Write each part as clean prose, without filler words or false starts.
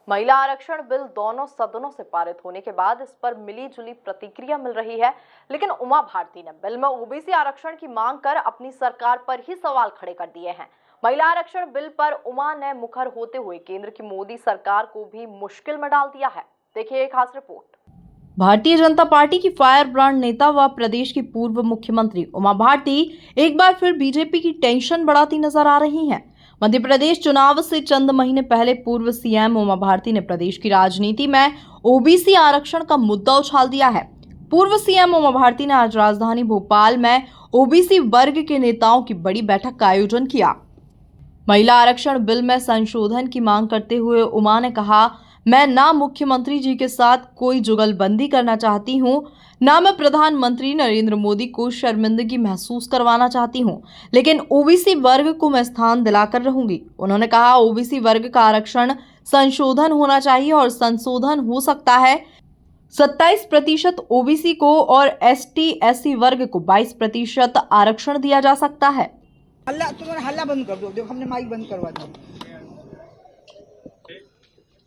महिला आरक्षण बिल दोनों सदनों से पारित होने के बाद इस पर मिली जुली प्रतिक्रिया मिल रही है, लेकिन उमा भारती ने बिल में ओबीसी आरक्षण की मांग कर अपनी सरकार पर ही सवाल खड़े कर दिए हैं। महिला आरक्षण बिल पर उमा ने मुखर होते हुए केंद्र की मोदी सरकार को भी मुश्किल में डाल दिया है। देखिए एक खास रिपोर्ट। भारतीय जनता पार्टी की फायर ब्रांड नेता व प्रदेश की पूर्व मुख्यमंत्री उमा भारती एक बार फिर बीजेपी की टेंशन बढ़ाती नजर आ रही हैं। मध्य प्रदेश चुनाव से चंद महीने पहले पूर्व सीएम उमा भारती ने प्रदेश की राजनीति में ओबीसी आरक्षण का मुद्दा उछाल दिया है। पूर्व सीएम उमा भारती ने आज राजधानी भोपाल में ओबीसी वर्ग के नेताओं की बड़ी बैठक का आयोजन किया। महिला आरक्षण बिल में संशोधन की मांग करते हुए उमा ने कहा, मैं ना मुख्यमंत्री जी के साथ कोई जुगलबंदी करना चाहती हूँ, ना मैं प्रधानमंत्री नरेंद्र मोदी को शर्मिंदगी महसूस करवाना चाहती हूँ, लेकिन ओबीसी वर्ग को मैं स्थान दिलाकर रहूंगी। उन्होंने कहा, ओबीसी वर्ग का आरक्षण संशोधन होना चाहिए और संशोधन हो सकता है 27% ओबीसी को और ST/SC वर्ग को 22% आरक्षण दिया जा सकता है। हल्ला बंद कर दो। देखो हमने माइक बंद करवा दिया।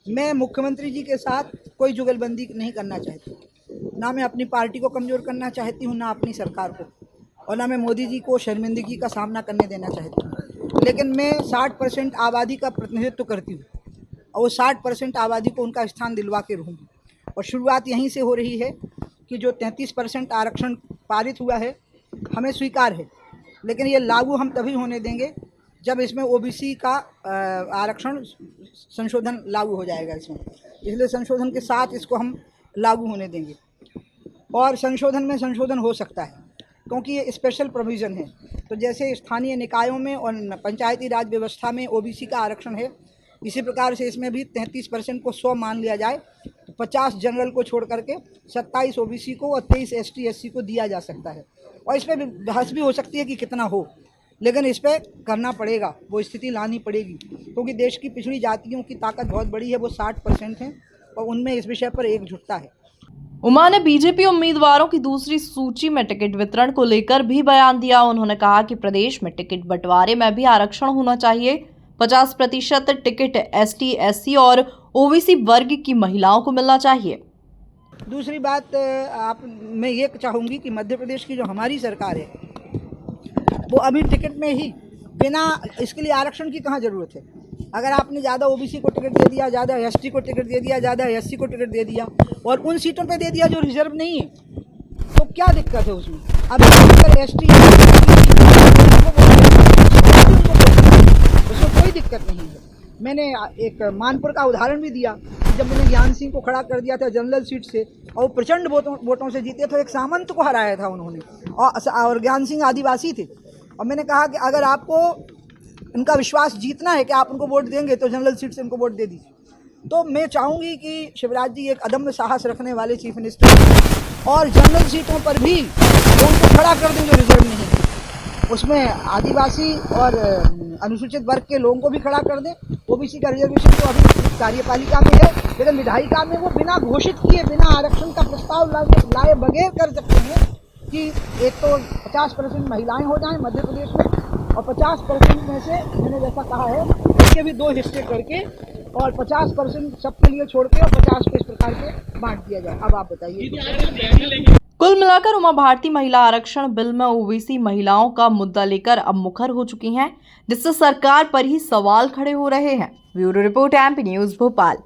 मैं मुख्यमंत्री जी के साथ कोई जुगलबंदी नहीं करना चाहती, ना मैं अपनी पार्टी को कमज़ोर करना चाहती हूँ, ना अपनी सरकार को, और ना मैं मोदी जी को शर्मिंदगी का सामना करने देना चाहती हूँ। लेकिन मैं 60% आबादी का प्रतिनिधित्व करती हूँ और वो 60% आबादी को उनका स्थान दिलवा के रहूँगी। और शुरुआत यहीं से हो रही है कि जो 33% आरक्षण पारित हुआ है हमें स्वीकार है, लेकिन ये लागू हम तभी होने देंगे जब इसमें ओबीसी का आरक्षण संशोधन लागू हो जाएगा इसमें। इसलिए संशोधन के साथ इसको हम लागू होने देंगे और संशोधन में संशोधन हो सकता है क्योंकि ये स्पेशल प्रोविज़न है। तो जैसे स्थानीय निकायों में और पंचायती राज व्यवस्था में ओबीसी का आरक्षण है, इसी प्रकार से इसमें भी 33% को 100 मान लिया जाए तो 50 जनरल को छोड़ करके 27 ओबीसी को और 23 ST/SC को दिया जा सकता है। और इस पर बहस भी हो सकती है कि कितना हो, लेकिन इस पर करना पड़ेगा, वो स्थिति लानी पड़ेगी क्योंकि देश की पिछड़ी जातियों की ताकत बहुत बड़ी है, वो 60% हैं और उनमें इस विषय पर एकजुटता है। उमा ने बीजेपी उम्मीदवारों की दूसरी सूची में टिकट वितरण को लेकर भी बयान दिया। उन्होंने कहा कि प्रदेश में टिकट बंटवारे में भी आरक्षण होना चाहिए। 50% टिकट ST/SC और ओबीसी वर्ग की महिलाओं को मिलना चाहिए। दूसरी बात मैं ये चाहूँगी कि मध्य प्रदेश की जो हमारी सरकार है वो अभी टिकट में ही बिना इसके लिए आरक्षण की कहाँ ज़रूरत है। अगर आपने ज़्यादा ओबीसी को टिकट दे दिया, ज़्यादा ST को टिकट दे दिया, ज़्यादा SC को टिकट दे दिया और उन सीटों पे दे दिया जो रिजर्व नहीं है, तो क्या दिक्कत है उसमें। अब अगर ST उसमें कोई दिक्कत नहीं है। मैंने एक मानपुर का उदाहरण भी दिया, जब मैंने ज्ञान सिंह को खड़ा कर दिया था जनरल सीट से और वो प्रचंड वोटों से जीते थे, एक सामंत को हराया था उन्होंने और ज्ञान सिंह आदिवासी थे। और मैंने कहा कि अगर आपको उनका विश्वास जीतना है कि आप उनको वोट देंगे तो जनरल सीट से उनको वोट दे दीजिए। तो मैं चाहूँगी कि शिवराज जी एक अदम्य साहस रखने वाले चीफ मिनिस्टर और जनरल सीटों पर भी उनको खड़ा कर दें जो रिजर्व नहीं है, उसमें आदिवासी और अनुसूचित वर्ग के लोगों को भी खड़ा कर दें। ओबीसी का रिजर्वेशन तो अभी कार्यपालिका में है, लेकिन विधायिका में वो बिना घोषित किए, बिना आरक्षण का प्रस्ताव लाए बगैर कर सकते हैं कि एक तो 50% महिलाएं हो जाएं मध्य प्रदेश में और 50% में से मैंने जैसा कहा है इसके भी 2 हिस्से करके और 50% सबके लिए छोड़ के और 50 को इस प्रकार से बांट दिया जाए। अब आप बताइए। कुल मिलाकर उमा भारती महिला आरक्षण बिल में ओबीसी महिलाओं का मुद्दा लेकर अब मुखर हो चुकी हैं, जिससे सरकार पर ही सवाल खड़े हो रहे हैं। Bureau report MP news Bhopal.